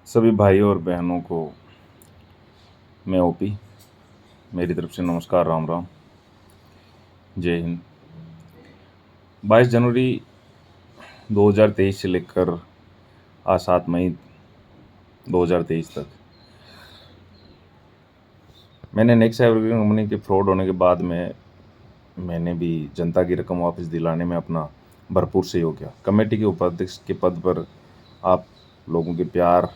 सभी भाइयों और बहनों को मैं ओपी मेरी तरफ से नमस्कार, राम राम, जय हिंद। 22 जनवरी 2023 से लेकर आज 7 मई 2023 तक मैंने नेक्स्ट एवरग्रीन कंपनी के फ्रॉड होने के बाद में मैंने भी जनता की रकम वापस दिलाने में अपना भरपूर सहयोग किया। कमेटी के उपाध्यक्ष के पद पर आप लोगों के प्यार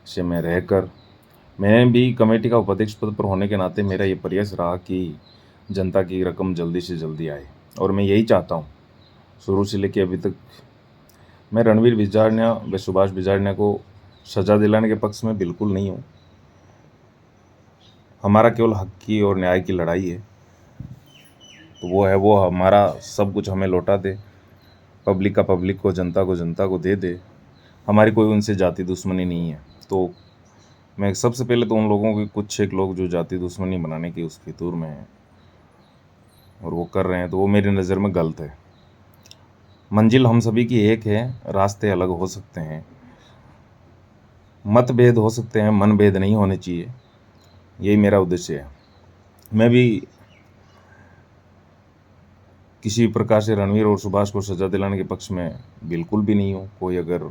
से मैं रहकर मैंने भी कमेटी का उपाध्यक्ष पद पर होने के नाते मेरा ये प्रयास रहा कि जनता की रकम जल्दी से जल्दी आए, और मैं यही चाहता हूँ। शुरू से लेकर अभी तक मैं रणवीर बिजारनिया व सुभाष बिजारनिया को सज़ा दिलाने के पक्ष में बिल्कुल नहीं हूँ। हमारा केवल हक की और न्याय की लड़ाई है, तो वो हमारा सब कुछ हमें लौटा दे, पब्लिक का पब्लिक को, जनता को दे दे। हमारी कोई उनसे जाति दुश्मनी नहीं है। तो मैं सबसे पहले तो उन लोगों के कुछ एक लोग जो जाति दुश्मनी बनाने की उस फितूर में हैं और वो कर रहे हैं, तो वो मेरी नज़र में गलत है। मंजिल हम सभी की एक है, रास्ते अलग हो सकते हैं, मतभेद हो सकते हैं, मनभेद नहीं होने चाहिए। यही मेरा उद्देश्य है। मैं भी किसी प्रकार से रणवीर और सुभाष को सज़ा दिलाने के पक्ष में बिल्कुल भी नहीं हूँ। कोई अगर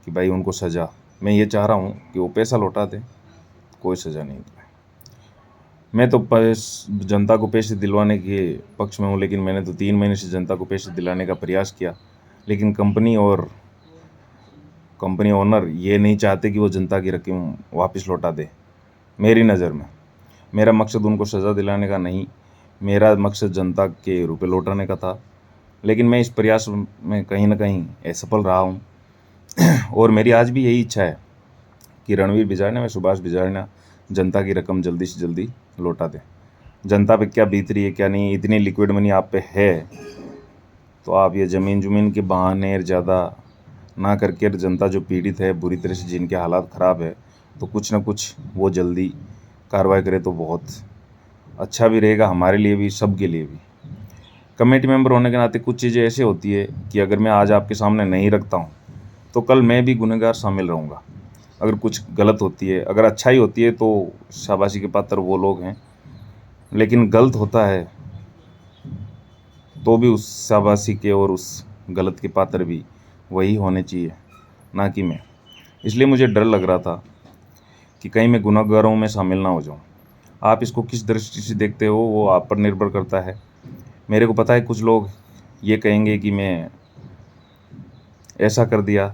कि भाई उनको सज़ा, मैं ये चाह रहा हूँ कि वो पैसा लौटा दे, कोई सज़ा नहीं दे। मैं तो जनता को पैसे दिलवाने के पक्ष में हूँ, लेकिन मैंने तो 3 महीने से जनता को पैसे दिलाने का प्रयास किया, लेकिन कंपनी और कंपनी ओनर ये नहीं चाहते कि वो जनता की रकम वापस लौटा दे। मेरी नज़र में मेरा मकसद उनको सज़ा दिलाने का नहीं, मेरा मकसद जनता के रुपए लौटाने का था। लेकिन मैं इस प्रयास में कहीं ना कहीं असफल रहा हूँ और मेरी आज भी यही इच्छा है कि रणवीर बिजारनिया व सुभाष बिजारनिया जनता की रकम जल्दी से जल्दी लौटा दे। जनता पे क्या बीत रही है क्या नहीं, इतनी लिक्विड मनी आप पे है तो आप ये ज़मीन के बहाने ज़्यादा ना करके, जनता जो पीड़ित है बुरी तरह से, जिनके हालात ख़राब है, तो कुछ ना कुछ वो जल्दी कार्रवाई करे तो बहुत अच्छा भी रहेगा, हमारे लिए भी, सबके लिए भी। कमेटी मेंबर होने के नाते कुछ चीज़ें ऐसे होती है कि अगर मैं आज आपके सामने नहीं रखता हूँ तो कल मैं भी गुनहगार शामिल रहूँगा। अगर कुछ गलत होती है, अगर अच्छाई होती है तो शाबाशी के पात्र वो लोग हैं, लेकिन गलत होता है तो भी उस शाबाशी के और उस गलत के पात्र भी वही होने चाहिए, ना कि मैं। इसलिए मुझे डर लग रहा था कि कहीं मैं गुनहगारों में शामिल ना हो जाऊं। आप इसको किस दृष्टि से देखते हो वो आप पर निर्भर करता है। मेरे को पता है कुछ लोग ये कहेंगे कि मैं ऐसा कर दिया,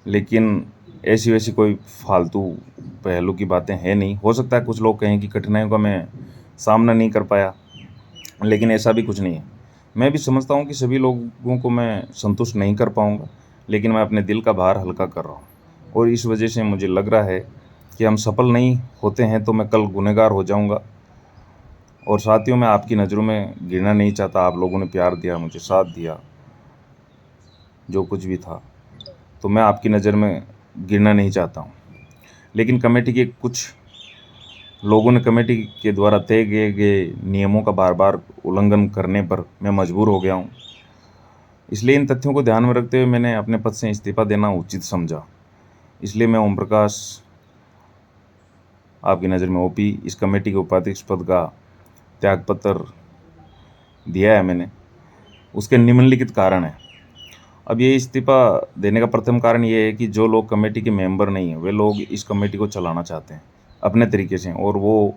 लेकिन ऐसी वैसी कोई फालतू पहलू की बातें हैं नहीं। हो सकता है कुछ लोग कहें कि कठिनाइयों का मैं सामना नहीं कर पाया, लेकिन ऐसा भी कुछ नहीं है। मैं भी समझता हूँ कि सभी लोगों को मैं संतुष्ट नहीं कर पाऊँगा, लेकिन मैं अपने दिल का भार हल्का कर रहा हूँ, और इस वजह से मुझे लग रहा है कि हम सफल नहीं होते हैं तो मैं कल गुनहगार हो जाऊँगा। और साथियों, मैं आपकी नज़रों में गिरना नहीं चाहता। आप लोगों ने प्यार दिया, मुझे साथ दिया, जो कुछ भी था, तो मैं आपकी नज़र में गिरना नहीं चाहता हूँ। लेकिन कमेटी के कुछ लोगों ने कमेटी के द्वारा तय किए गए नियमों का बार बार उल्लंघन करने पर मैं मजबूर हो गया हूँ। इसलिए इन तथ्यों को ध्यान में रखते हुए मैंने अपने पद से इस्तीफा देना उचित समझा। इसलिए मैं ओम प्रकाश, आपकी नज़र में ओपी, इस कमेटी के उपाध्यक्ष पद का त्यागपत्र दिया है मैंने। उसके निम्नलिखित कारण है। अब ये इस्तीफा देने का प्रथम कारण ये है कि जो लोग कमेटी के मेंबर नहीं हैं वे लोग इस कमेटी को चलाना चाहते हैं अपने तरीके से, और वो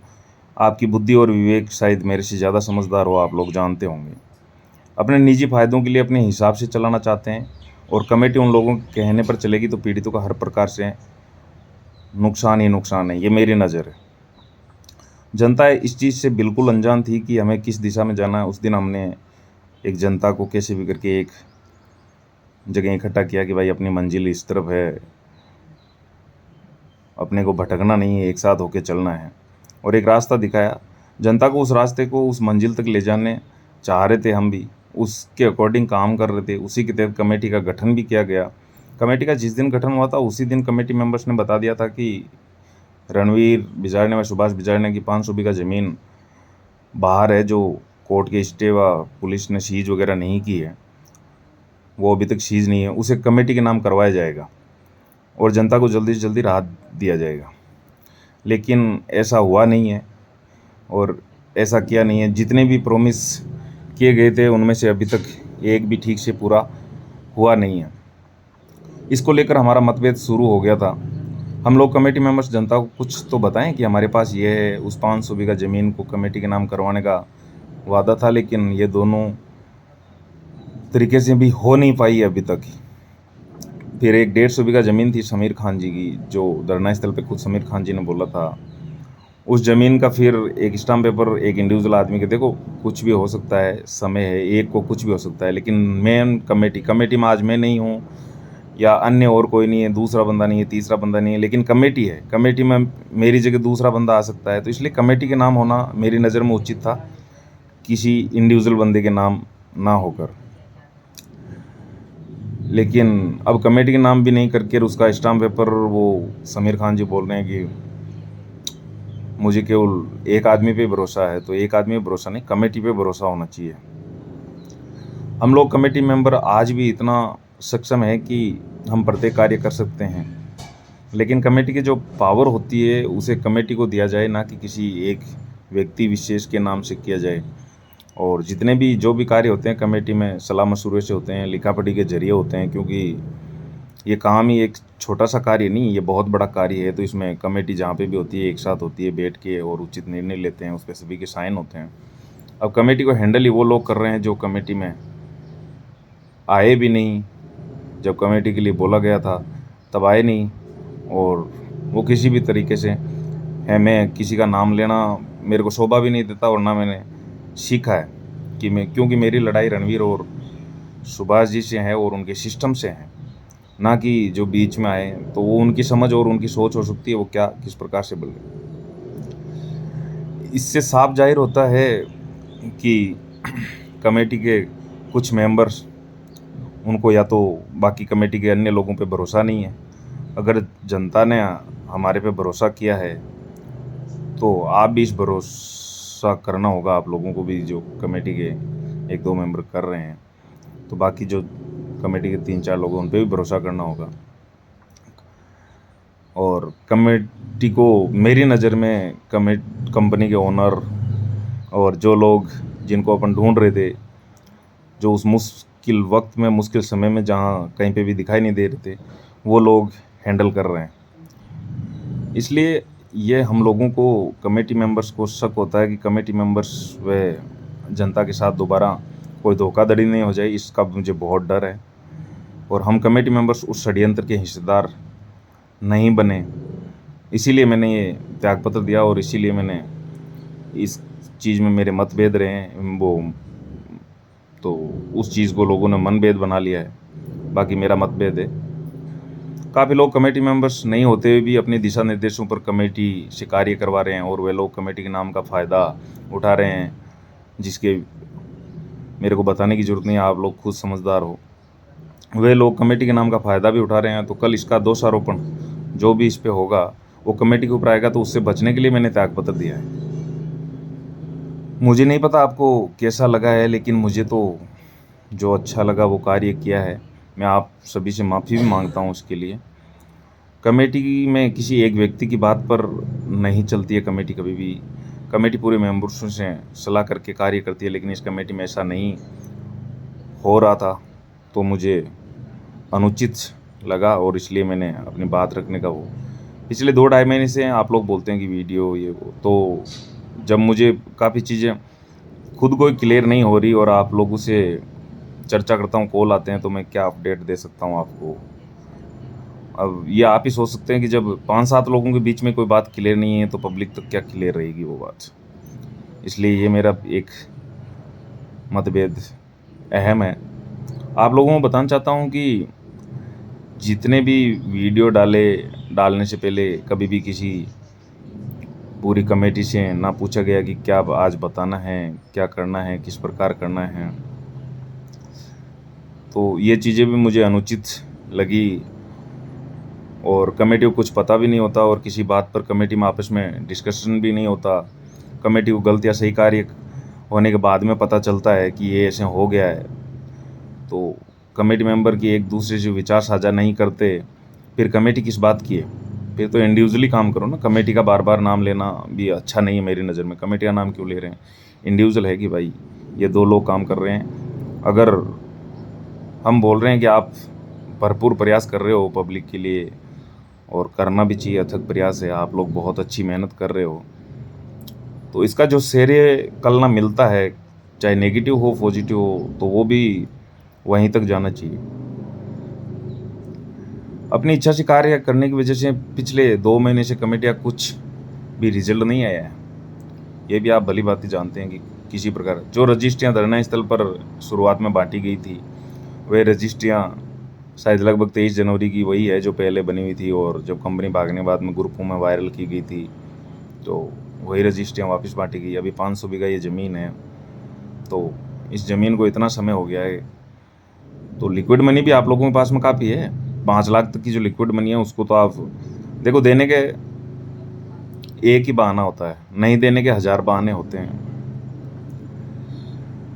आपकी बुद्धि और विवेक शायद मेरे से ज़्यादा समझदार हो, आप लोग जानते होंगे। अपने निजी फायदों के लिए अपने हिसाब से चलाना चाहते हैं, और कमेटी उन लोगों के कहने पर चलेगी तो पीड़ितों का हर प्रकार से नुकसान ही नुकसान है। ये मेरी नज़र है। जनता इस चीज़ से बिल्कुल अनजान थी कि हमें किस दिशा में जाना है। उस दिन हमने एक जनता को कैसे भी करके एक जगह इकट्ठा किया कि भाई अपनी मंजिल इस तरफ है, अपने को भटकना नहीं है, एक साथ होके चलना है, और एक रास्ता दिखाया। जनता को उस रास्ते को, उस मंजिल तक ले जाने चाह रहे थे, हम भी उसके अकॉर्डिंग काम कर रहे थे। उसी के तहत कमेटी का गठन भी किया गया। कमेटी का जिस दिन गठन हुआ था उसी दिन कमेटी मेंबर्स ने बता दिया था कि रणवीर बिजारनिया व सुभाष बिजारनिया की 500 बीघा ज़मीन बाहर है, जो कोर्ट के स्टे व पुलिस ने सीज वगैरह नहीं की है, वो अभी तक सीज नहीं है, उसे कमेटी के नाम करवाया जाएगा। और जनता को जल्दी से जल्दी राहत दिया जाएगा। लेकिन ऐसा हुआ नहीं है और ऐसा किया नहीं है। जितने भी प्रॉमिस किए गए थे उनमें से अभी तक एक भी ठीक से पूरा हुआ नहीं है। इसको लेकर हमारा मतभेद शुरू हो गया था। हम लोग कमेटी मेंबर्स जनता को कुछ तो बताएं कि हमारे पास ये है, उस 500 बीघा ज़मीन को कमेटी के नाम करवाने का वादा था, लेकिन ये दोनों तरीके से भी हो नहीं पाई अभी तक। फिर एक 150 बीघा ज़मीन थी समीर खान जी की, जो धरना स्थल पे खुद समीर खान जी ने बोला था। उस ज़मीन का फिर एक स्टाम्प पेपर एक इंडिविजुअल आदमी के, देखो कुछ भी हो सकता है, समय है, एक को कुछ भी हो सकता है, लेकिन मेन कमेटी में आज मैं नहीं हूँ या अन्य और कोई नहीं है, दूसरा बंदा नहीं है, तीसरा बंदा नहीं है, लेकिन कमेटी है। कमेटी में मेरी जगह दूसरा बंदा आ सकता है, तो इसलिए कमेटी के नाम होना मेरी नज़र में उचित था, किसी इंडिविजुअल बंदे के नाम ना होकर। लेकिन अब कमेटी के नाम भी नहीं करके उसका स्टाम्प पेपर वो समीर खान जी बोल रहे हैं कि मुझे केवल एक आदमी पे भरोसा है। तो एक आदमी पे भरोसा नहीं, कमेटी पे भरोसा होना चाहिए। हम लोग कमेटी मेंबर आज भी इतना सक्षम है कि हम प्रत्येक कार्य कर सकते हैं, लेकिन कमेटी की जो पावर होती है उसे कमेटी को दिया जाए, ना कि किसी एक व्यक्ति विशेष के नाम से किया जाए। और जितने भी जो भी कार्य होते हैं कमेटी में सलाह मशवरे से होते हैं, लिखा पढ़ी के जरिए होते हैं, क्योंकि ये काम ही एक छोटा सा कार्य नहीं, ये बहुत बड़ा कार्य है। तो इसमें कमेटी जहाँ पे भी होती है एक साथ होती है, बैठ के और उचित निर्णय लेते हैं, उस पर सभी के साइन होते हैं। अब कमेटी को हैंडल ही वो लोग कर रहे हैं जो कमेटी में आए भी नहीं, जब कमेटी के लिए बोला गया था तब आए नहीं, और वो किसी भी तरीके से है, मैं किसी का नाम लेना मेरे को शोभा भी नहीं देता, और ना मैंने सीखा है कि मैं, क्योंकि मेरी लड़ाई रणवीर और सुभाष जी से है और उनके सिस्टम से है, ना कि जो बीच में आए। तो वो उनकी समझ और उनकी सोच हो सकती है, वो क्या किस प्रकार से बोले। इससे साफ जाहिर होता है कि कमेटी के कुछ मेंबर्स, उनको या तो बाकी कमेटी के अन्य लोगों पे भरोसा नहीं है। अगर जनता ने हमारे पे भरोसा किया है तो आप भी इस भरोसा करना होगा, आप लोगों को भी, जो कमेटी के 1-2 मेंबर कर रहे हैं, तो बाकी जो कमेटी के 3-4 लोग हैं उन पे भी भरोसा करना होगा। और कमेटी को मेरी नज़र में कंपनी के ओनर और जो लोग जिनको अपन ढूंढ रहे थे, जो उस मुश्किल वक्त में, मुश्किल समय में जहाँ कहीं पे भी दिखाई नहीं दे रहे थे, वो लोग हैंडल कर रहे हैं। इसलिए ये हम लोगों को, कमेटी मेंबर्स को शक होता है कि कमेटी मेंबर्स व जनता के साथ दोबारा कोई धोखाधड़ी नहीं हो जाए, इसका मुझे बहुत डर है। और हम कमेटी मेंबर्स उस षड्यंत्र के हिस्सेदार नहीं बने, इसीलिए मैंने ये त्यागपत्र दिया, और इसीलिए मैंने इस चीज़ में मेरे मतभेद रहे हैं वो, तो उस चीज़ को लोगों ने मनभेद बना लिया है, बाकी मेरा मतभेद है। काफ़ी लोग कमेटी मेंबर्स नहीं होते हुए भी अपने दिशा निर्देशों पर कमेटी से कार्य करवा रहे हैं, और वे लोग कमेटी के नाम का फ़ायदा उठा रहे हैं, जिसके मेरे को बताने की ज़रूरत नहीं है, आप लोग खुद समझदार हो। वे लोग कमेटी के नाम का फ़ायदा भी उठा रहे हैं, तो कल इसका दोषारोपण जो भी इस पे होगा वो कमेटी के ऊपर आएगा, तो उससे बचने के लिए मैंने त्यागपत्र दिया है। मुझे नहीं पता आपको कैसा लगा है, लेकिन मुझे तो जो अच्छा लगा वो कार्य किया है। मैं आप सभी से माफ़ी भी मांगता हूँ उसके लिए। कमेटी में किसी एक व्यक्ति की बात पर नहीं चलती है कमेटी कभी भी। कमेटी पूरे मेंबर्स से सलाह करके कार्य करती है, लेकिन इस कमेटी में ऐसा नहीं हो रहा था, तो मुझे अनुचित लगा, और इसलिए मैंने अपनी बात रखने का वो, पिछले 2-2.5 महीने से आप लोग बोलते हैं कि वीडियो ये वो, तो जब मुझे काफ़ी चीज़ें खुद को क्लियर नहीं हो रही और आप लोगों से चर्चा करता हूँ, कॉल आते हैं, तो मैं क्या अपडेट दे सकता हूँ आपको। अब ये आप ही सोच सकते हैं कि जब 5-7 लोगों के बीच में कोई बात क्लियर नहीं है तो पब्लिक तक क्या क्लियर रहेगी वो बात। इसलिए ये मेरा एक मतभेद अहम है। आप लोगों को बताना चाहता हूँ कि जितने भी वीडियो डालने से पहले कभी भी किसी पूरी कमेटी से ना पूछा गया कि क्या आज बताना है, क्या करना है, किस प्रकार करना है। तो ये चीज़ें भी मुझे अनुचित लगी, और कमेटी को कुछ पता भी नहीं होता, और किसी बात पर कमेटी में आपस में डिस्कशन भी नहीं होता। कमेटी को गलत या सही कार्य होने के बाद में पता चलता है कि ये ऐसे हो गया है, तो कमेटी मेंबर की एक दूसरे से विचार साझा नहीं करते, फिर कमेटी किस बात की है? फिर तो इंडिविजुअली काम करो ना। कमेटी का बार बार नाम लेना भी अच्छा नहीं है मेरी नज़र में। कमेटी का नाम क्यों ले रहे हैं? इंडिविजुअल है कि भाई ये 2 लोग काम कर रहे हैं। अगर हम बोल रहे हैं कि आप भरपूर प्रयास कर रहे हो पब्लिक के लिए, और करना भी चाहिए, अथक प्रयास है, आप लोग बहुत अच्छी मेहनत कर रहे हो, तो इसका जो श्रेय कल ना मिलता है, चाहे नेगेटिव हो पॉजिटिव हो, तो वो भी वहीं तक जाना चाहिए। अपनी इच्छा से कार्य करने की वजह से पिछले 2 महीने से कमेटी का कुछ भी रिजल्ट नहीं आया है। ये भी आप भली भांति जानते हैं कि किसी प्रकार जो रजिस्ट्रियाँ धरना स्थल पर शुरुआत में बांटी गई थी, वे रजिस्ट्रियाँ शायद लगभग 23 जनवरी की वही है जो पहले बनी हुई थी, और जब कंपनी भागने बाद में ग्रुपों में वायरल की गई थी तो वही रजिस्ट्रियाँ वापस बांटी गई। अभी 500 बीघा ये ज़मीन है, तो इस ज़मीन को इतना समय हो गया है, तो लिक्विड मनी भी आप लोगों के पास में काफ़ी है। 5 लाख तक की जो लिक्विड मनी है उसको तो आप देखो, देने के एक ही बहाना होता है, नहीं देने के 1000 बहाने होते हैं।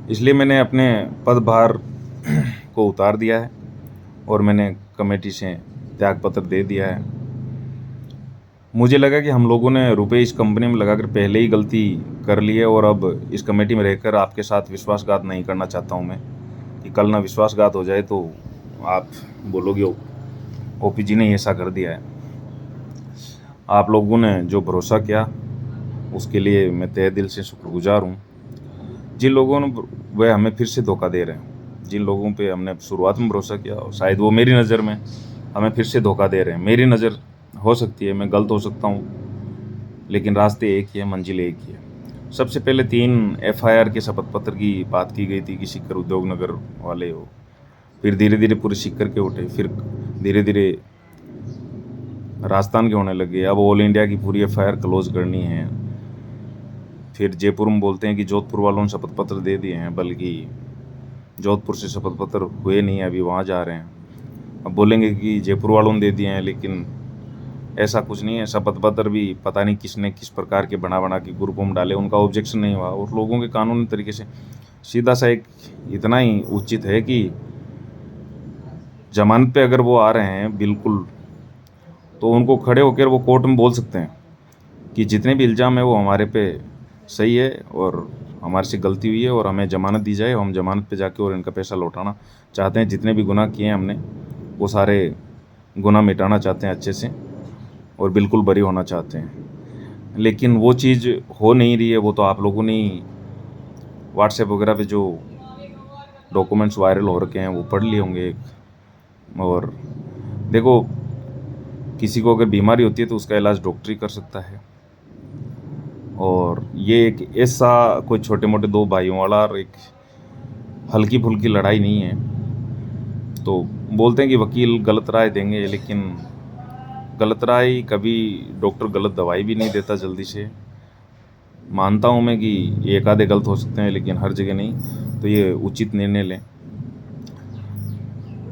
इसलिए मैंने अपने पदभार को उतार दिया है और मैंने कमेटी से त्यागपत्र दे दिया है। मुझे लगा कि हम लोगों ने रुपए इस कंपनी में लगाकर पहले ही गलती कर ली है, और अब इस कमेटी में रहकर आपके साथ विश्वासघात नहीं करना चाहता हूं मैं, कि कल ना विश्वासघात हो जाए तो आप बोलोगे ओपी जी ने ऐसा कर दिया है। आप लोगों ने जो भरोसा किया उसके लिए मैं तहे दिल से शुक्रगुजार हूँ। जिन लोगों ने वह हमें फिर से धोखा दे रहे हैं, जिन लोगों पे हमने शुरुआत में भरोसा किया, और शायद वो मेरी नज़र में हमें फिर से धोखा दे रहे हैं। मेरी नज़र हो सकती है, मैं गलत हो सकता हूँ, लेकिन रास्ते एक ही है, मंजिल एक ही है। सबसे पहले 3 FIR के शपथ पत्र की बात की गई थी कि सीकर उद्योग नगर वाले हो, फिर धीरे धीरे पूरे सीकर के उठे, फिर धीरे धीरे राजस्थान के होने लगे, अब ऑल इंडिया की पूरी FIR क्लोज करनी है। फिर जयपुर में बोलते हैं कि जोधपुर वालों ने शपथ पत्र दे दिए हैं, बल्कि जोधपुर से शपथ पत्र हुए नहीं है, अभी वहाँ जा रहे हैं। अब बोलेंगे कि जयपुर वालों ने दे दिए हैं, लेकिन ऐसा कुछ नहीं है। शपथ पत्र भी पता नहीं किसने किस प्रकार के बना बना के ग्रुपों में डाले, उनका ऑब्जेक्शन नहीं हुआ, और लोगों के कानूनी तरीके से सीधा सा एक इतना ही उचित है कि जमानत पे अगर वो आ रहे हैं बिल्कुल, तो उनको खड़े होकर वो कोर्ट में बोल सकते हैं कि जितने भी इल्ज़ाम है वो हमारे पे सही है और हमारे से गलती हुई है, और हमें ज़मानत दी जाए। हम ज़मानत पे जाके और इनका पैसा लौटाना चाहते हैं। जितने भी गुनाह किए हैं हमने, वो सारे गुनाह मिटाना चाहते हैं अच्छे से, और बिल्कुल बरी होना चाहते हैं। लेकिन वो चीज़ हो नहीं रही है। वो तो आप लोगों ने व्हाट्सएप वगैरह पे जो डॉक्यूमेंट्स वायरल हो रखे हैं वो पढ़ लिए होंगे। और देखो, किसी को अगर बीमारी होती है तो उसका इलाज डॉक्टर ही कर सकता है, और ये एक ऐसा कोई छोटे मोटे 2 भाइयों वाला और एक हल्की फुल्की लड़ाई नहीं है। तो बोलते हैं कि वकील गलत राय देंगे, लेकिन गलत राय कभी डॉक्टर गलत दवाई भी नहीं देता जल्दी से। मानता हूँ मैं कि एक आधे गलत हो सकते हैं, लेकिन हर जगह नहीं। तो ये उचित निर्णय लें।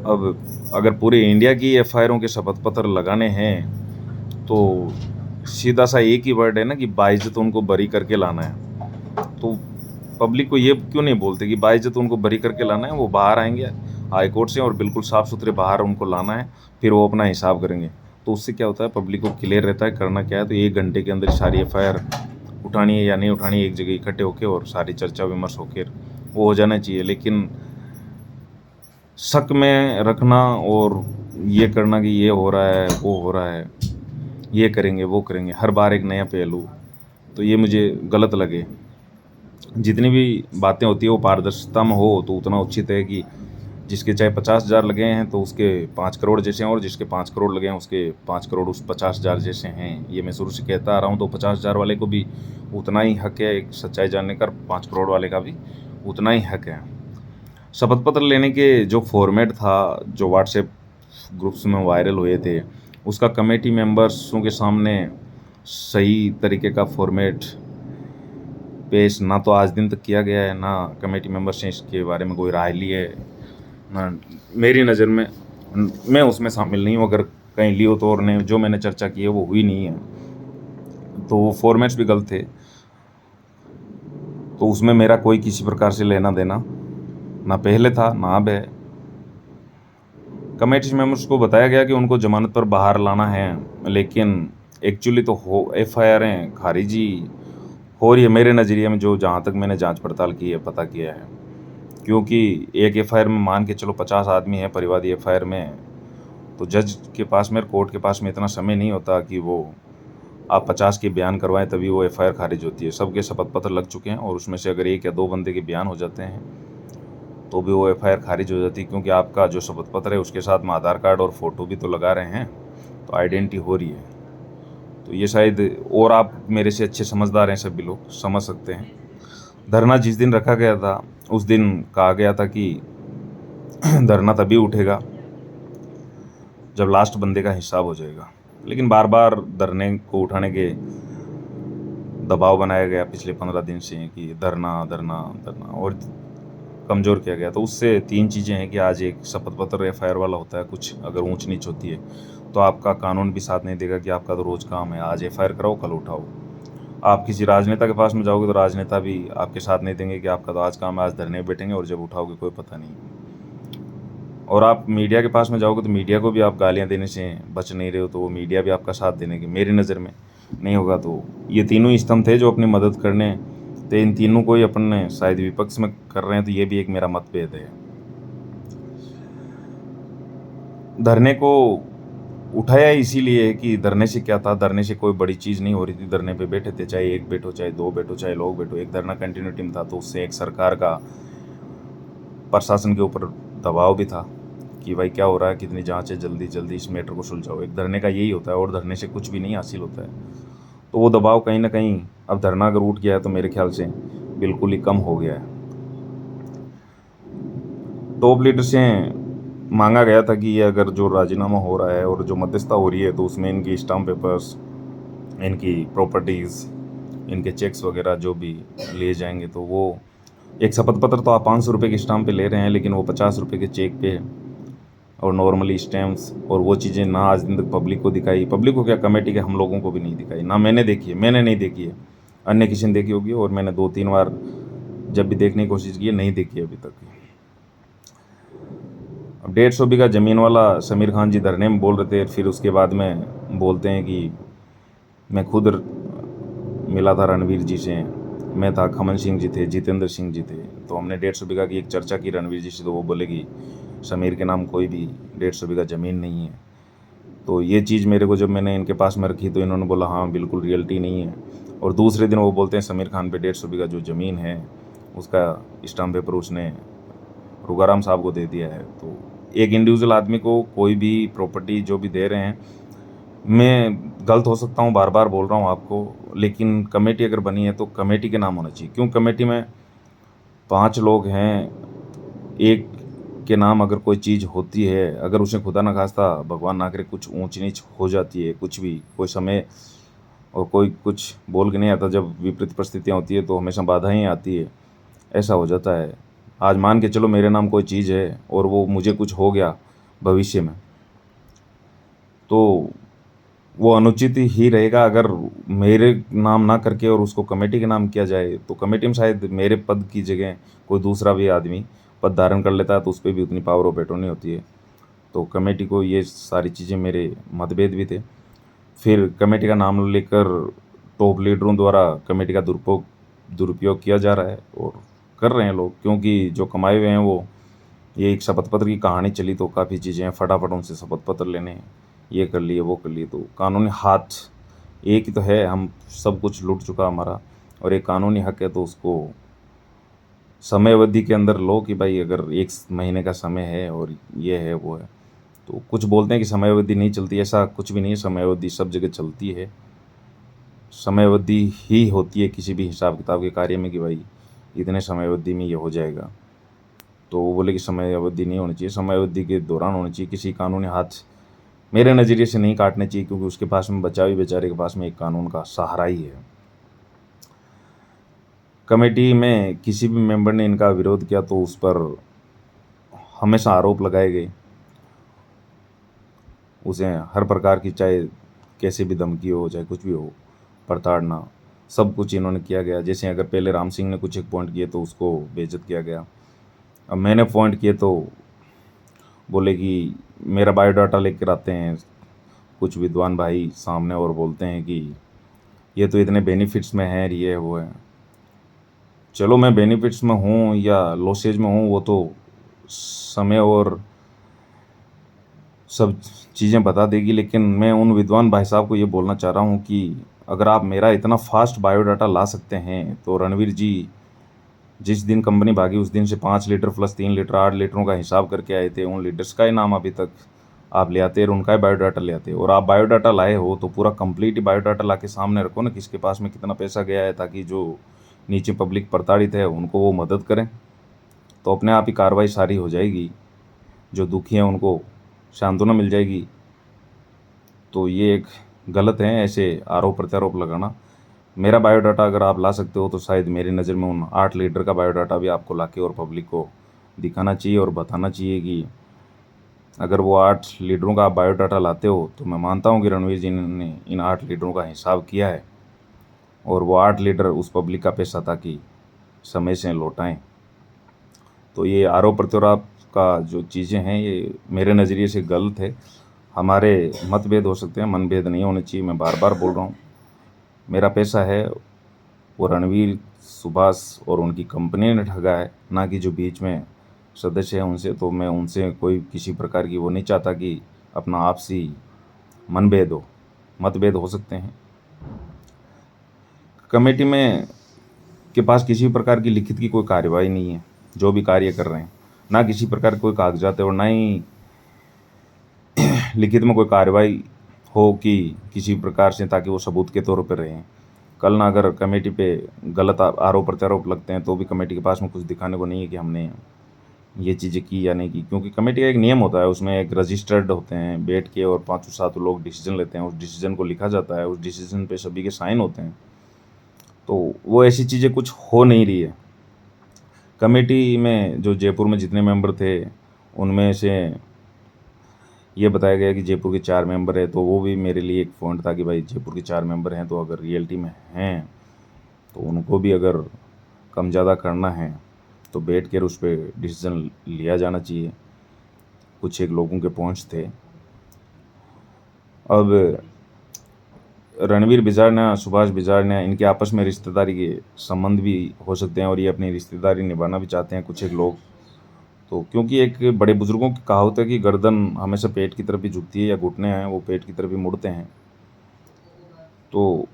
अब अगर पूरे इंडिया की FIRों के शपथ पत्र लगाने हैं तो सीधा सा एक ही वर्ड है ना कि बाइज्जत उनको बरी करके लाना है। तो पब्लिक को ये क्यों नहीं बोलते कि बाइज्जत उनको बरी करके लाना है? वो बाहर आएंगे हाई कोर्ट से और बिल्कुल साफ़ सुथरे बाहर उनको लाना है, फिर वो अपना हिसाब करेंगे। तो उससे क्या होता है, पब्लिक को क्लियर रहता है करना क्या है। तो 1 घंटे के अंदर सारी FIR उठानी है या नहीं उठानी, एक जगह इकट्ठे होकर और सारी चर्चा विमर्श होकर वो हो जाना चाहिए। लेकिन शक में रखना और ये करना कि ये हो रहा है, वो हो रहा है, ये करेंगे, वो करेंगे, हर बार एक नया पहलू, तो ये मुझे गलत लगे। जितनी भी बातें होती है वो पारदर्शिता में हो तो उतना उचित है कि जिसके चाहे 50,000 लगे हैं तो उसके 5 करोड़ जैसे हैं, और जिसके 5 करोड़ लगे हैं उसके 5 करोड़ उस 50,000 जैसे हैं। ये मैं शुरू से कहता आ रहा हूँ। तो 50,000 वाले को भी उतना ही हक है एक सच्चाई जानने का, 5 करोड़ वाले का भी उतना ही हक है। शपथ पत्र लेने के जो फॉर्मेट था, जो व्हाट्सएप ग्रुप्स में वायरल हुए थे, उसका कमेटी मेंबर्सों के सामने सही तरीके का फॉर्मेट पेश ना तो आज दिन तक किया गया है, ना कमेटी मेंबर्स ने इसके बारे में कोई राय ली है, ना मेरी नज़र में मैं उसमें शामिल नहीं हूँ। अगर कहीं ली हो तो, और ने जो मैंने चर्चा की है वो हुई नहीं है, तो वो फॉर्मेट्स भी गलत थे। तो उसमें मेरा कोई किसी प्रकार से लेना देना ना पहले था ना अब है। कमेटी मेंबर्स को बताया गया कि उनको जमानत पर बाहर लाना है, लेकिन एक्चुअली तो एफआईआरें खारिजी हो रही है मेरे नज़रिए में, जो जहाँ तक मैंने जांच पड़ताल की है, पता किया है। क्योंकि एक एफआईआर में मान के चलो 50 आदमी है परिवादी एफआईआर में, तो जज के पास में, कोर्ट के पास में इतना समय नहीं होता कि वो आप 50 के बयान करवाएं तभी वो एफआईआर खारिज होती है। सबके शपथ पत्र लग चुके हैं और उसमें से अगर 1 या 2 बंदे के बयान हो जाते हैं तो भी वो एफआईआर खारिज हो जाती है, क्योंकि आपका जो शपथ पत्र है उसके साथ में आधार कार्ड और फोटो भी तो लगा रहे हैं, तो आइडेंटिटी हो रही है। तो ये शायद, और आप मेरे से अच्छे समझदार हैं, सभी लोग समझ सकते हैं। धरना जिस दिन रखा गया था उस दिन कहा गया था कि धरना तभी उठेगा जब लास्ट बंदे का हिसाब हो जाएगा, लेकिन बार बार धरने को उठाने के दबाव बनाया गया पिछले 15 दिन से कि धरना धरना धरना, और कमज़ोर किया गया। तो उससे 3 चीज़ें हैं कि आज एक शपथ पत्र एफआईआर वाला होता है, कुछ अगर ऊंच नीच होती है तो आपका कानून भी साथ नहीं देगा कि आपका तो रोज़ काम है, आज एफआईआर कराओ कल उठाओ। आप किसी राजनेता के पास में जाओगे तो राजनेता भी आपके साथ नहीं देंगे कि आपका तो आज काम है, आज धरने बैठेंगे और जब उठाओगे कोई पता नहीं। और आप मीडिया के पास में जाओगे तो मीडिया को भी आप गालियाँ देने से बच नहीं रहे हो, तो वो मीडिया भी आपका साथ देने की मेरी नज़र में नहीं होगा। तो ये तीनों ही स्तंभ थे जो अपनी मदद करने, तो इन तीनों को ही अपन शायद विपक्ष में कर रहे हैं, तो ये भी एक मेरा मतभेद है। धरने को उठाया इसीलिए कि धरने से क्या था, धरने से कोई बड़ी चीज़ नहीं हो रही थी। धरने पे बैठे थे, चाहे एक बैठो चाहे 2 बैठो चाहे लोग बैठो, एक धरना कंटिन्यूटी में था, तो उससे एक सरकार का, प्रशासन के ऊपर दबाव भी था कि भाई क्या हो रहा है, कितनी जांच है, जल्दी जल्दी इस मैटर को सुलझाओ। एक धरने का यही होता है, और धरने से कुछ भी नहीं हासिल होता है। तो वो दबाव कहीं ना कहीं, अब धरना अगर उठ गया है तो मेरे ख्याल से बिल्कुल ही कम हो गया है। टॉप लीडर से मांगा गया था कि ये अगर जो राजीनामा हो रहा है और जो मध्यस्थता हो रही है तो उसमें इनकी स्टाम्प पेपर्स, इनकी प्रॉपर्टीज़, इनके चेक्स वगैरह जो भी लिए जाएंगे, तो वो एक शपथ पत्र तो आप 500 रुपये की स्टाम्प पे ले रहे हैं, लेकिन वो 50 रुपये के चेक पे और नॉर्मली स्टैम्प्स, और वो चीज़ें ना आज दिन तक पब्लिक को दिखाई। पब्लिक को क्या, कमेटी के हम लोगों को भी नहीं दिखाई, ना मैंने देखी है, मैंने नहीं देखी है, अन्य किसी ने देखी होगी, और मैंने 2-3 बार जब भी देखने की कोशिश की है नहीं देखी अभी तक। अब 150 बीघा ज़मीन वाला समीर खान जी धरने में बोल रहे थे, फिर उसके बाद में बोलते हैं कि मैं खुद मिला था रणवीर जी से, मैं था, खमन सिंह जी थे, जितेंद्र सिंह जी थे, तो हमने 150 बीघा की एक चर्चा की रणवीर जी से, तो वो बोले कि समीर के नाम कोई भी 150 बीघा ज़मीन नहीं है। तो ये चीज़ मेरे को जब मैंने इनके पास में रखी तो इन्होंने बोला हाँ बिल्कुल रियलिटी नहीं है, और दूसरे दिन वो बोलते हैं समीर खान पे 150 बीघा जो ज़मीन है उसका स्टाम्प पेपर उसने रुगाराम साहब को दे दिया है। तो एक इंडिविजुअल आदमी को कोई भी प्रॉपर्टी जो भी दे रहे हैं, मैं गलत हो सकता हूँ, बार बार बोल रहा हूँ आपको, लेकिन कमेटी अगर बनी है तो कमेटी के नाम होना चाहिए। क्यों, कमेटी में 5 लोग हैं, एक के नाम अगर कोई चीज़ होती है, अगर उसे खुदा न खास्ता भगवान ना करे कुछ ऊंच नीच हो जाती है, कुछ भी कोई समय, और कोई कुछ बोल के नहीं आता, जब विपरीत परिस्थितियाँ होती है तो हमेशा बाधाएं आती है, ऐसा हो जाता है। आज मान के चलो मेरे नाम कोई चीज़ है और वो मुझे कुछ हो गया भविष्य में, तो वो अनुचित ही रहेगा। अगर मेरे नाम ना करके और उसको कमेटी के नाम किया जाए, तो कमेटी में शायद मेरे पद की जगह कोई दूसरा भी आदमी पद धारण कर लेता है, तो उस पर भी उतनी पावर ऑफ एटर्नी होती है। तो कमेटी को ये सारी चीज़ें, मेरे मतभेद भी थे। फिर कमेटी का नाम लेकर टॉप लीडरों द्वारा कमेटी का दुरुपयोग किया जा रहा है, और कर रहे हैं लोग, क्योंकि जो कमाए हुए हैं वो, ये एक शपथ पत्र की कहानी चली तो काफ़ी चीज़ें हैं, फटाफट उनसे शपथ पत्र लेने, ये कर लिए वो कर लिए, तो कानूनी हाथ एक ही तो है, हम सब कुछ लूट चुका हमारा, और एक कानूनी हक है तो उसको समय अवधि के अंदर लो, कि भाई अगर 1 महीने का समय है और ये है वो है। तो कुछ बोलते हैं कि समय अवधि नहीं चलती, ऐसा कुछ भी नहीं है, समय अवधि सब जगह चलती है। समय अवधि ही होती है किसी भी हिसाब किताब के कार्य में, कि भाई इतने समय अवधि में ये हो जाएगा। तो वो बोले कि समय अवधि नहीं होनी चाहिए, समय अवधि के दौरान होनी चाहिए। किसी कानूनी हाथ मेरे नज़रिए से नहीं काटने चाहिए, क्योंकि उसके पास में बचावी बेचारे के पास में एक कानून का सहारा ही है। कमेटी में किसी भी मेंबर ने इनका विरोध किया तो उस पर हमेशा आरोप लगाए गए, उसे हर प्रकार की, चाहे कैसे भी धमकी हो, चाहे कुछ भी हो, प्रताड़ना, सब कुछ इन्होंने किया गया। जैसे अगर पहले राम सिंह ने कुछ एक पॉइंट किए तो उसको बेइज्जत किया गया, अब मैंने पॉइंट किए तो बोले कि मेरा बायोडाटा लेकर आते हैं कुछ विद्वान भाई सामने और बोलते हैं कि ये तो इतने बेनिफिट्स में है, ये वो है। चलो मैं बेनिफिट्स में हूँ या लॉसेज में हूँ वो तो समय और सब चीज़ें बता देगी, लेकिन मैं उन विद्वान भाई साहब को ये बोलना चाह रहा हूँ कि अगर आप मेरा इतना फास्ट बायोडाटा ला सकते हैं तो रणवीर जी जिस दिन कंपनी भागी उस दिन से 5 लीटर प्लस 3 लीटर 8 लीटरों का हिसाब करके आए थे, उन लीडर्स का ही नाम अभी तक आप ले आते और उनका ही बायोडाटा ले आते। और आप बायोडाटा लाए हो तो पूरा कंप्लीट ही बायोडाटा ला के सामने रखो ना, किसके पास में कितना पैसा गया है, ताकि जो नीचे पब्लिक प्रताड़ित है उनको वो मदद करें। तो अपने आप ही कार्रवाई सारी हो जाएगी, जो दुखी हैं उनको सांत्वना मिल जाएगी। तो ये एक गलत है ऐसे आरोप प्रत्यारोप लगाना। मेरा बायोडाटा अगर आप ला सकते हो तो शायद मेरी नज़र में उन 8 लीटर का बायोडाटा भी आपको लाके और पब्लिक को दिखाना चाहिए और बताना चाहिए कि अगर वो 8 लीटरों का आप बायोडाटा लाते हो तो मैं मानता हूँ कि रणवीर जी ने इन 8 लीटरों का हिसाब किया है और वो 8 लीटर उस पब्लिक का पैसा ताकि समय से लौटाएं। तो ये आरोप प्रत्यारोप का जो चीज़ें हैं ये मेरे नज़रिए से गलत है। हमारे मतभेद हो सकते हैं, मनभेद नहीं होने चाहिए। मैं बार बार बोल रहा हूँ, मेरा पैसा है वो रणवीर सुभाष और उनकी कंपनी ने ठगा है, ना कि जो बीच में सदस्य हैं उनसे। तो मैं उनसे कोई किसी प्रकार की वो नहीं चाहता कि अपना आपसी मनभेद हो, मतभेद हो सकते हैं। कमेटी में के पास किसी प्रकार की लिखित की कोई कार्यवाही नहीं है, जो भी कार्य कर रहे हैं, ना किसी प्रकार के कोई कागजात है और ना ही लिखित में कोई कार्रवाई हो कि किसी प्रकार से, ताकि वो सबूत के तौर पर रहें। कल ना अगर कमेटी पे गलत आरोप प्रत्यारोप लगते हैं तो भी कमेटी के पास में कुछ दिखाने को नहीं है कि हमने ये चीज़ें की या नहीं की, क्योंकि कमेटी का एक नियम होता है, उसमें एक रजिस्टर्ड होते हैं बैठ के और 5-7 लोग डिसीजन लेते हैं, उस डिसीजन को लिखा जाता है, उस डिसीजन पे सभी के साइन होते हैं। तो वो ऐसी चीज़ें कुछ हो नहीं रही है। कमेटी में जो जयपुर में जितने मेंबर थे उनमें से ये बताया गया कि जयपुर के 4 मेंबर है, तो वो भी मेरे लिए एक पॉइंट था कि भाई जयपुर के 4 मेंबर हैं तो अगर रियलिटी में हैं तो उनको भी अगर कम ज़्यादा करना है तो बैठ कर उस पर डिसीजन लिया जाना चाहिए। कुछ एक लोगों के पॉइंट्स थे। अब रणवीर बिजारना, सुभाष बिजारना, इनके आपस में रिश्तेदारी के संबंध भी हो सकते हैं और ये अपनी रिश्तेदारी निभाना भी चाहते हैं कुछ एक लोग। तो क्योंकि एक बड़े बुजुर्गों की कहावत है कि गर्दन हमेशा पेट की तरफ ही झुकती है या घुटने हैं वो पेट की तरफ ही मुड़ते हैं। तो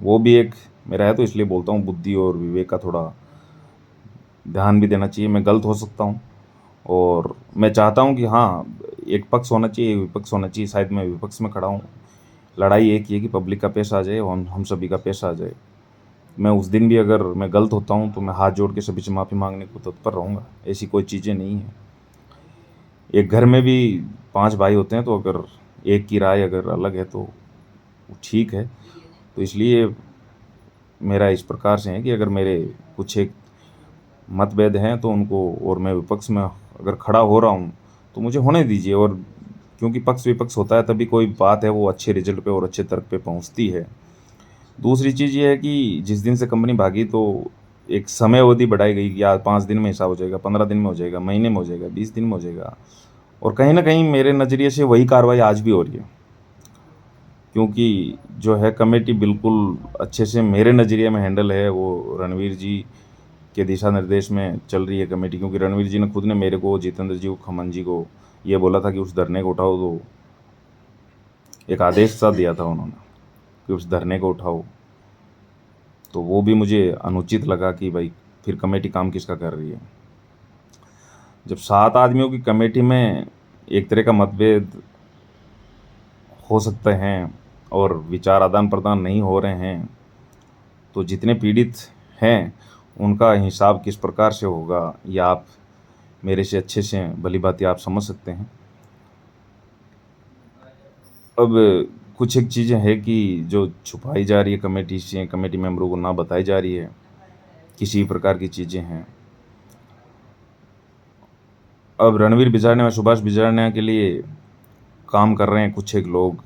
वो भी एक मेरा है, तो इसलिए बोलता हूँ बुद्धि और विवेक का थोड़ा ध्यान भी देना चाहिए। मैं गलत हो सकता हूँ और मैं चाहता हूँ कि हाँ, एक पक्ष होना चाहिए, विपक्ष होना चाहिए। शायद मैं विपक्ष में खड़ा हूँ। लड़ाई एक ही है कि पब्लिक का पैसा आ जाए और हम सभी का पैसा आ जाए। मैं उस दिन भी अगर मैं गलत होता हूँ तो मैं हाथ जोड़ के सभी से माफ़ी मांगने को तत्पर रहूँगा। ऐसी कोई चीज़ें नहीं है। एक घर में भी 5 भाई होते हैं, तो अगर एक की राय अगर अलग है तो ठीक है। तो इसलिए मेरा इस प्रकार से है कि अगर मेरे कुछ एक मतभेद हैं तो उनको, और मैं विपक्ष में अगर खड़ा हो रहा हूँ तो मुझे होने दीजिए। और क्योंकि पक्ष विपक्ष होता है तभी कोई बात है वो अच्छे रिजल्ट पे और अच्छे तर्क पे पहुँचती है। दूसरी चीज़ ये है कि जिस दिन से कंपनी भागी तो एक समय अवधि बढ़ाई गई कि आज 5 दिन में हिसाब हो जाएगा, 15 दिन में हो जाएगा, महीने में हो जाएगा, 20 दिन में हो जाएगा। और कहीं ना कहीं मेरे नज़रिए से वही कार्रवाई आज भी हो रही है, क्योंकि जो है कमेटी बिल्कुल अच्छे से मेरे नज़रिए में हैंडल है। वो रणवीर जी के दिशा निर्देश में चल रही है कमेटी, क्योंकि रणवीर जी ने खुद ने मेरे को, जितेंद्र जी को, खमन जी को ये बोला था कि उस धरने को उठाओ। तो एक आदेश सा दिया था उन्होंने कि उस धरने को उठाओ। तो वो भी मुझे अनुचित लगा कि भाई फिर कमेटी काम किसका कर रही है। जब 7 आदमियों की कमेटी में एक तरह का मतभेद हो सकते हैं और विचार आदान प्रदान नहीं हो रहे हैं तो जितने पीड़ित हैं उनका हिसाब किस प्रकार से होगा, या आप मेरे से अच्छे से भली भांति आप समझ सकते हैं। अब कुछ एक चीज़ें हैं कि जो छुपाई जा रही है कमेटी से, कमेटी मेंबरों को ना बताई जा रही है, किसी प्रकार की चीज़ें हैं। अब रणवीर बिजारने और सुभाष बिजारने के लिए काम कर रहे हैं कुछ एक लोग,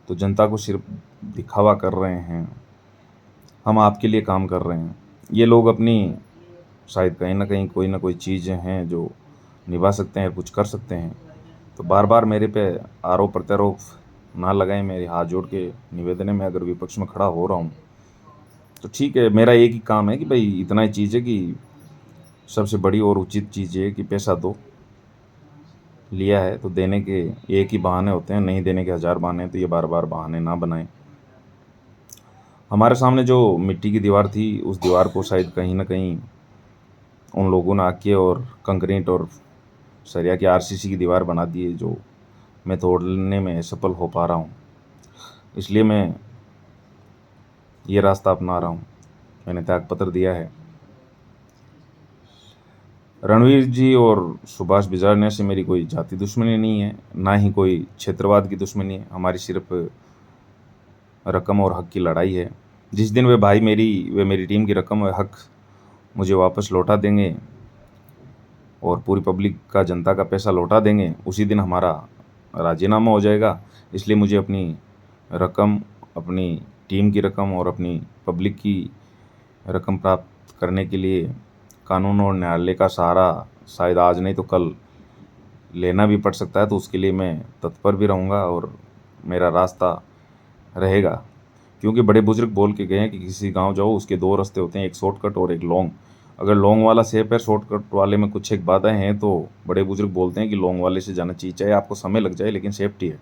तो जनता को सिर्फ दिखावा कर रहे हैं। हम आपके लिए काम कर रहे हैं। ये लोग अपनी शायद कहीं ना कहीं कोई ना कोई चीज़ें हैं जो निभा सकते हैं, कुछ कर सकते हैं। तो बार बार मेरे पे आरोप प्रत्यारोप ना लगाएं। मेरे हाथ जोड़ के निवेदन है, मैं अगर विपक्ष में खड़ा हो रहा हूँ तो ठीक है, मेरा एक ही काम है कि भाई इतना ही चीज़ है कि सबसे बड़ी और उचित चीज़ ये है कि पैसा दो, लिया है तो देने के एक ही बहाने होते हैं, नहीं देने के हज़ार बहाने हैं, तो ये बार बार बहाने ना बनाएं। हमारे सामने जो मिट्टी की दीवार थी, उस दीवार को शायद कहीं ना कहीं उन लोगों ने आके और कंक्रीट और सरिया की आरसीसी की दीवार बना दी है, जो मैं तोड़ने में सफल हो पा रहा हूँ। इसलिए मैं ये रास्ता अपना रहा हूँ, मैंने त्यागपत्र दिया है। रणवीर जी और सुभाष बिजारने से मेरी कोई जाति दुश्मनी नहीं है, ना ही कोई क्षेत्रवाद की दुश्मनी है। हमारी सिर्फ रकम और हक की लड़ाई है। जिस दिन वे मेरी टीम की रकम और हक मुझे वापस लौटा देंगे और पूरी पब्लिक का, जनता का पैसा लौटा देंगे, उसी दिन हमारा राजीनामा हो जाएगा। इसलिए मुझे अपनी रकम, अपनी टीम की रकम और अपनी पब्लिक की रकम प्राप्त करने के लिए कानून और न्यायालय का सहारा शायद आज नहीं तो कल लेना भी पड़ सकता है। तो उसके लिए मैं तत्पर भी रहूँगा और मेरा रास्ता रहेगा, क्योंकि बड़े बुजुर्ग बोल के गए हैं कि किसी गांव जाओ, उसके दो रास्ते होते हैं, एक शॉर्टकट और एक लॉन्ग। अगर लॉन्ग वाला सेफ है, शॉर्टकट वाले में कुछ एक बाधाएं हैं, तो बड़े बुजुर्ग बोलते हैं कि लॉन्ग वाले से जाना चाहिए, चाहे आपको समय लग जाए लेकिन सेफ्टी है।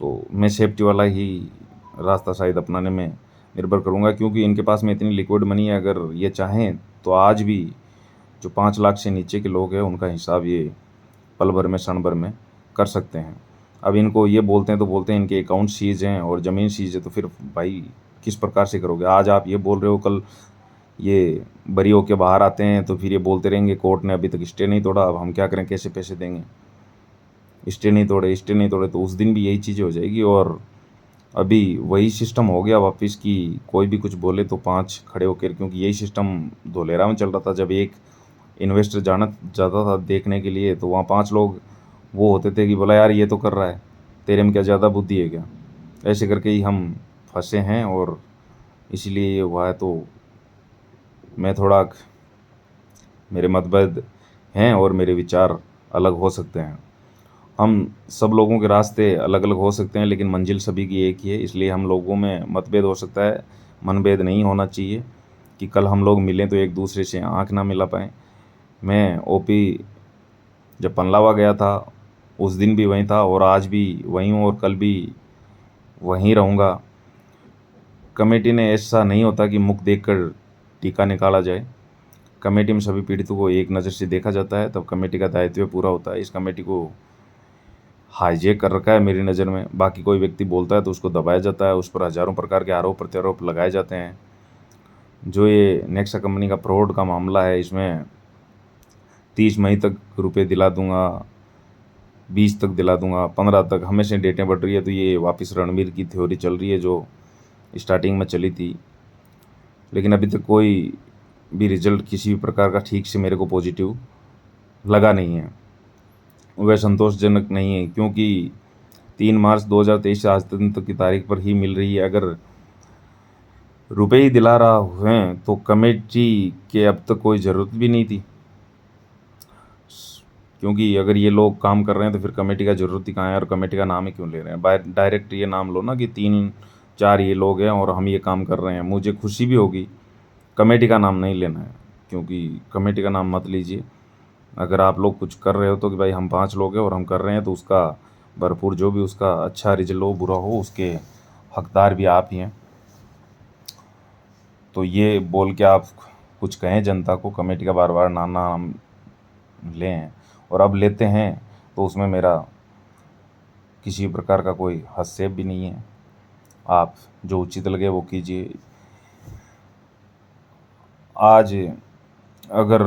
तो मैं सेफ्टी वाला ही रास्ता शायद अपनाने में निर्भर करूँगा, क्योंकि इनके पास में इतनी लिक्विड मनी है, अगर ये चाहें तो आज भी जो 5 लाख से नीचे के लोग हैं उनका हिसाब ये पल भर में, क्षण भर में कर सकते हैं। अब इनको ये बोलते हैं तो बोलते हैं इनके अकाउंट सीज हैं और ज़मीन सीज है, तो फिर भाई किस प्रकार से करोगे? आज आप ये बोल रहे हो, कल ये बरी होके बाहर आते हैं, तो फिर ये बोलते रहेंगे कोर्ट ने अभी तक स्टे नहीं तोड़ा, अब हम क्या करें, कैसे पैसे देंगे? स्टे नहीं तोड़े, स्टे नहीं तोड़े, तो उस दिन भी यही चीज़ें हो जाएगी। और अभी वही सिस्टम हो गया वापस कि कोई भी कुछ बोले तो 5 खड़े होकर, क्योंकि यही सिस्टम धोलेरा में चल रहा था। जब एक इन्वेस्टर जाना जाता था देखने के लिए, तो वहाँ 5 लोग वो होते थे कि बोला यार ये तो कर रहा है, तेरे में क्या ज़्यादा बुद्धि है क्या? ऐसे करके ही हम फंसे हैं और इसलिए ये हुआ है। तो मैं थोड़ा, मेरे मतभेद हैं और मेरे विचार अलग हो सकते हैं। हम सब लोगों के रास्ते अलग अलग हो सकते हैं, लेकिन मंजिल सभी की एक ही है। इसलिए हम लोगों में मतभेद हो सकता है, मनभेद नहीं होना चाहिए कि कल हम लोग मिलें तो एक दूसरे से आँख ना मिला पाएँ। मैं ओपी जब पनलावा गया था उस दिन भी वहीं था और आज भी वहीं हूँ और कल भी वहीं रहूँगा। कमेटी ने ऐसा नहीं होता कि मुख देखकर टीका निकाला जाए। कमेटी में सभी पीड़ितों को एक नज़र से देखा जाता है, तब कमेटी का दायित्व पूरा होता है। इस कमेटी को हाईजैक कर रखा है मेरी नज़र में। बाकी कोई व्यक्ति बोलता है तो उसको दबाया जाता है, उस पर हज़ारों प्रकार के आरोप प्रत्यारोप लगाए जाते हैं। जो ये नेक्सा कंपनी का फ्रॉड का मामला है, इसमें 30 मई तक रुपए दिला दूंगा, 20 तक दिला दूंगा, 15 तक, हमेशा डेटें बढ़ रही है। तो ये वापस रणवीर की थ्योरी चल रही है जो स्टार्टिंग में चली थी, लेकिन अभी तक कोई भी रिजल्ट किसी भी प्रकार का ठीक से मेरे को पॉजिटिव लगा नहीं है, वह संतोषजनक नहीं है। क्योंकि 3 मार्च 2023 से आज तक की तारीख पर ही मिल रही है। अगर रुपए ही दिला रहा हैं तो कमेटी के अब तक कोई ज़रूरत भी नहीं थी, क्योंकि अगर ये लोग काम कर रहे हैं तो फिर कमेटी का ज़रूरत ही कहाँ है? और कमेटी का नाम ही क्यों ले रहे हैं? डायरेक्ट ये नाम लो ना कि 3-4 ये लोग हैं और हम ये काम कर रहे हैं, मुझे खुशी भी होगी। कमेटी का नाम नहीं लेना है, क्योंकि कमेटी का नाम मत लीजिए। अगर आप लोग कुछ कर रहे हो तो कि भाई हम 5 लोग हैं और हम कर रहे हैं, तो उसका भरपूर, जो भी उसका अच्छा रिजल्ट हो बुरा हो, उसके हकदार भी आप ही हैं। तो ये बोल के आप कुछ कहें जनता को, कमेटी का बार बार नाम लें और अब लेते हैं, तो उसमें मेरा किसी प्रकार का कोई हस्तक्षेप भी नहीं है। आप जो उचित लगे वो कीजिए। आज अगर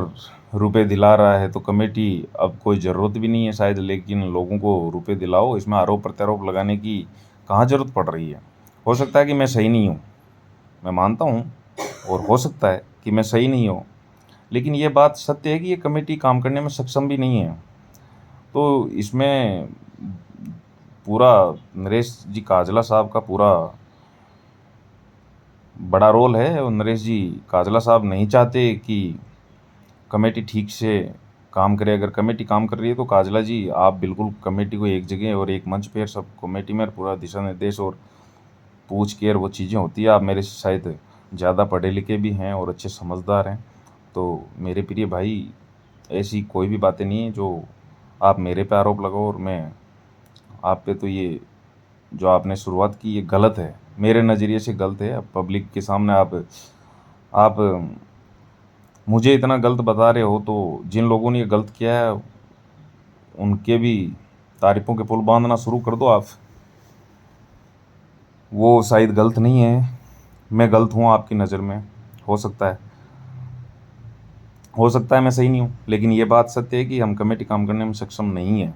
रुपए दिला रहा है तो कमेटी, अब कोई ज़रूरत भी नहीं है शायद, लेकिन लोगों को रुपए दिलाओ, इसमें आरोप प्रत्यारोप लगाने की कहाँ ज़रूरत पड़ रही है? हो सकता है कि मैं सही नहीं हूँ, मैं मानता हूँ, और हो सकता है कि मैं सही नहीं हूँ, लेकिन ये बात सत्य है कि ये कमेटी काम करने में सक्षम भी नहीं है। तो इसमें पूरा नरेश जी काजला साहब का पूरा बड़ा रोल है, और नरेश जी काजला साहब नहीं चाहते कि कमेटी ठीक से काम करे। अगर कमेटी काम कर रही है तो काजला जी आप बिल्कुल कमेटी को एक जगह और एक मंच पे सब कमेटी में पूरा दिशा निर्देश और पूछ के और वो चीज़ें होती है। आप मेरे से शायद ज़्यादा पढ़े लिखे भी हैं और अच्छे समझदार हैं, तो मेरे प्रिय भाई ऐसी कोई भी बातें नहीं है जो आप मेरे पे आरोप लगाओ और मैं आप पे। तो ये जो आपने शुरुआत की ये गलत है, मेरे नज़रिए से गलत है। अब पब्लिक के सामने आप मुझे इतना गलत बता रहे हो, तो जिन लोगों ने ये गलत किया है उनके भी तारीफों के पुल बांधना शुरू कर दो आप। वो शायद गलत नहीं है, मैं गलत हूँ आपकी नज़र में, हो सकता है मैं सही नहीं हूँ, लेकिन ये बात सत्य है कि हम कमेटी काम करने में सक्षम नहीं है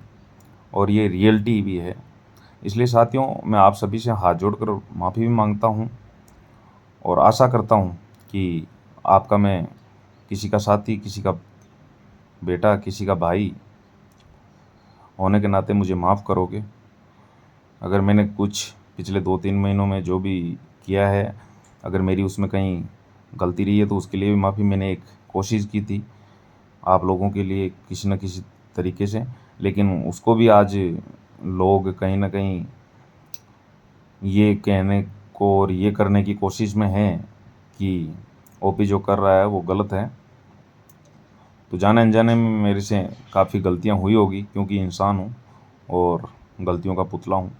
और ये रियलिटी भी है। इसलिए साथियों मैं आप सभी से हाथ जोड़कर माफ़ी भी मांगता हूँ और आशा करता हूँ कि आपका मैं किसी का साथी, किसी का बेटा, किसी का भाई होने के नाते मुझे माफ़ करोगे। अगर मैंने कुछ पिछले 2-3 महीनों में जो भी किया है, अगर मेरी उसमें कहीं गलती रही है तो उसके लिए भी माफ़ी। मैंने एक कोशिश की थी आप लोगों के लिए किसी न किसी तरीके से, लेकिन उसको भी आज लोग कहीं न कहीं ये कहने को और ये करने की कोशिश में हैं कि ओपी जो कर रहा है वो गलत है। तो जाने अनजाने में मेरे से काफ़ी गलतियाँ हुई होगी, क्योंकि इंसान हूँ और गलतियों का पुतला हूँ।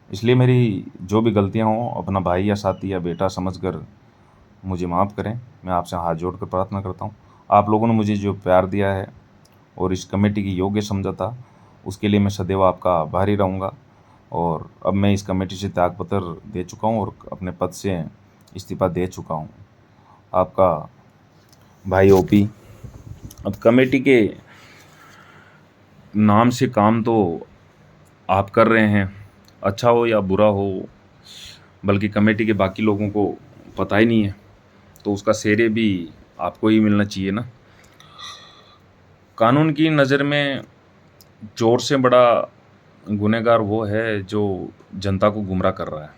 इसलिए मेरी जो भी गलतियाँ हों अपना भाई या साथी या बेटा समझकर मुझे माफ़ करें। मैं आपसे हाथ जोड़कर प्रार्थना करता हूँ। आप लोगों ने मुझे जो प्यार दिया है और इस कमेटी की योग्य समझा था, उसके लिए मैं सदैव आपका आभारी रहूँगा। और अब मैं इस कमेटी से त्यागपत्र दे चुका हूँ और अपने पद से इस्तीफ़ा दे चुका हूँ। आपका भाई ओपी। अब कमेटी के नाम से काम तो आप कर रहे हैं, अच्छा हो या बुरा हो, बल्कि कमेटी के बाकी लोगों को पता ही नहीं है, तो उसका श्रेय भी आपको ही मिलना चाहिए ना। कानून की नज़र में चोर से बड़ा गुनहगार वो है जो जनता को गुमराह कर रहा है।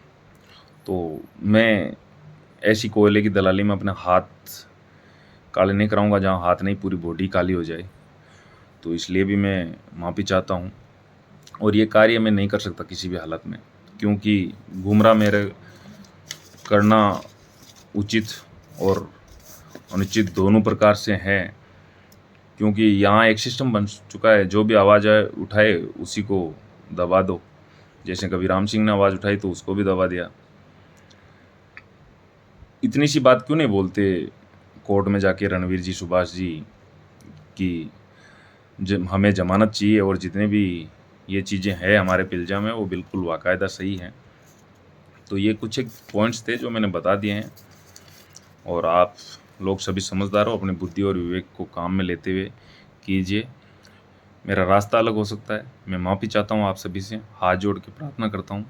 तो मैं ऐसी कोयले की दलाली में अपने हाथ काले नहीं कराऊंगा जहां हाथ नहीं पूरी बॉडी काली हो जाए। तो इसलिए भी मैं माफ़ी चाहता हूं और ये कार्य मैं नहीं कर सकता किसी भी हालत में, क्योंकि गुमराह मेरे करना उचित और अनुचित दोनों प्रकार से है। क्योंकि यहाँ एक सिस्टम बन चुका है, जो भी आवाज़ उठाए उसी को दबा दो। जैसे कभी राम सिंह ने आवाज़ उठाई तो उसको भी दबा दिया। इतनी सी बात क्यों नहीं बोलते कोर्ट में जाके रणवीर जी, सुभाष जी कि हमें ज़मानत चाहिए और जितने भी ये चीज़ें हैं हमारे पे इल्ज़ाम है वो बिल्कुल बाकायदा सही हैं। तो ये कुछ एक पॉइंट्स थे जो मैंने बता दिए हैं और आप लोग सभी समझदार हो, अपनी बुद्धि और विवेक को काम में लेते हुए कीजिए। मेरा रास्ता अलग हो सकता है, मैं माफ़ी चाहता हूँ आप सभी से, हाथ जोड़ के प्रार्थना करता हूँ,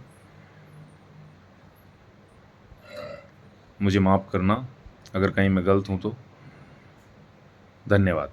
मुझे माफ़ करना अगर कहीं मैं गलत हूँ तो। धन्यवाद।